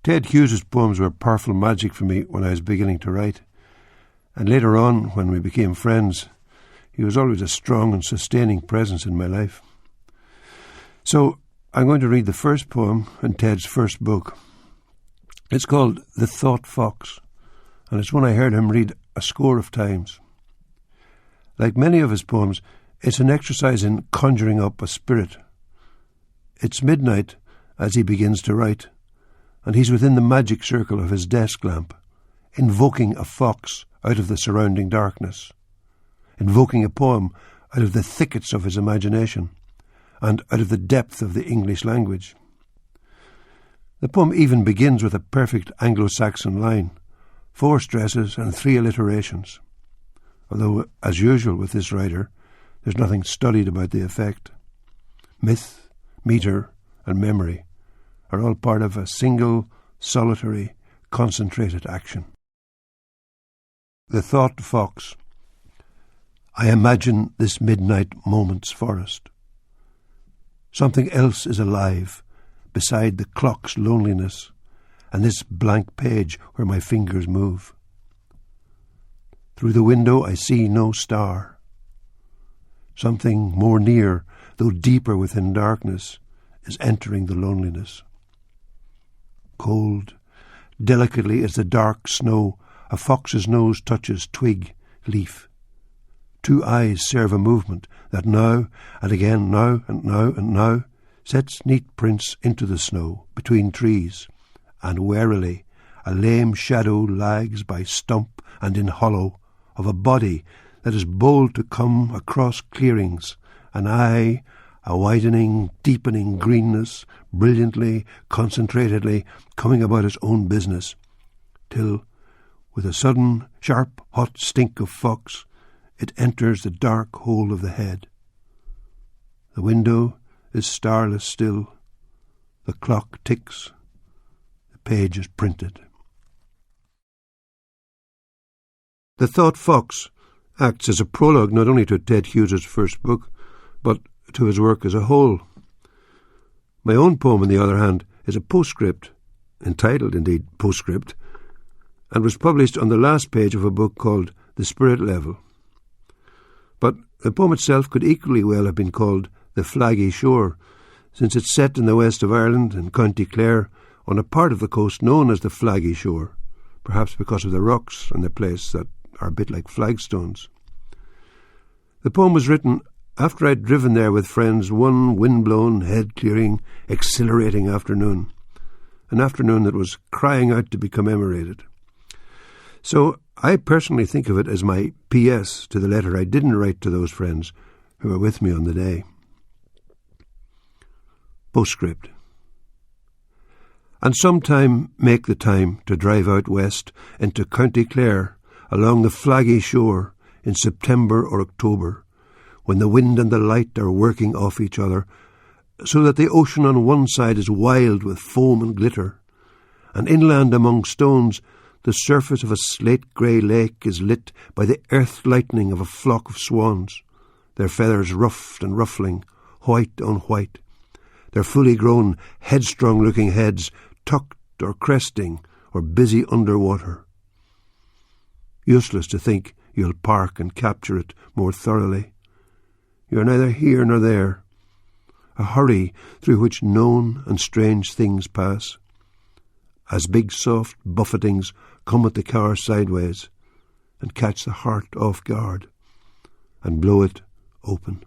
Ted Hughes' poems were powerful magic for me when I was beginning to write. And later on, when we became friends, he was always a strong and sustaining presence in my life. So I'm going to read the first poem in Ted's first book. It's called The Thought Fox, and it's one I heard him read a score of times. Like many of his poems, it's an exercise in conjuring up a spirit. It's midnight as he begins to write, and he's within the magic circle of his desk lamp, invoking a fox out of the surrounding darkness, invoking a poem out of the thickets of his imagination and out of the depth of the English language. The poem even begins with a perfect Anglo-Saxon line, 4 stresses and 3 alliterations, although, as usual with this writer, there's nothing studied about the effect. Myth, metre and memory are all part of a single, solitary, concentrated action. The Thought Fox. I imagine this midnight moment's forest. Something else is alive beside the clock's loneliness and this blank page where my fingers move. Through the window I see no star. Something more near, though deeper within darkness, is entering the loneliness. Cold, delicately as the dark snow, a fox's nose touches twig, leaf. 2 eyes serve a movement that now and again, now and now and now, sets neat prints into the snow between trees, and warily a lame shadow lags by stump and in hollow of a body that is bold to come across clearings, an eye, a widening, deepening greenness, brilliantly, concentratedly coming about its own business, till, with a sudden, sharp, hot stink of fox, it enters the dark hole of the head. The window is starless still. The clock ticks. The page is printed. The Thought Fox acts as a prologue not only to Ted Hughes' first book, but to his work as a whole. My own poem, on the other hand, is a postscript, entitled, indeed, Postscript, and was published on the last page of a book called The Spirit Level. But the poem itself could equally well have been called The Flaggy Shore, since it's set in the west of Ireland, in County Clare, on a part of the coast known as the Flaggy Shore, perhaps because of the rocks in the place that are a bit like flagstones. The poem was written after I'd driven there with friends one wind-blown, head-clearing, exhilarating afternoon, an afternoon that was crying out to be commemorated. So I personally think of it as my P.S. to the letter I didn't write to those friends who were with me on the day. Postscript. And sometime make the time to drive out west into County Clare along the Flaggy Shore in September or October, when the wind and the light are working off each other, so that the ocean on one side is wild with foam and glitter, and inland among stones the surface of a slate-grey lake is lit by the earth-lightning of a flock of swans, their feathers ruffed and ruffling, white on white, their fully grown, headstrong-looking heads tucked or cresting or busy under water. Useless to think you'll park and capture it more thoroughly. You're neither here nor there. A hurry through which known and strange things pass, as big soft buffetings come at the car sideways and catch the heart off guard and blow it open.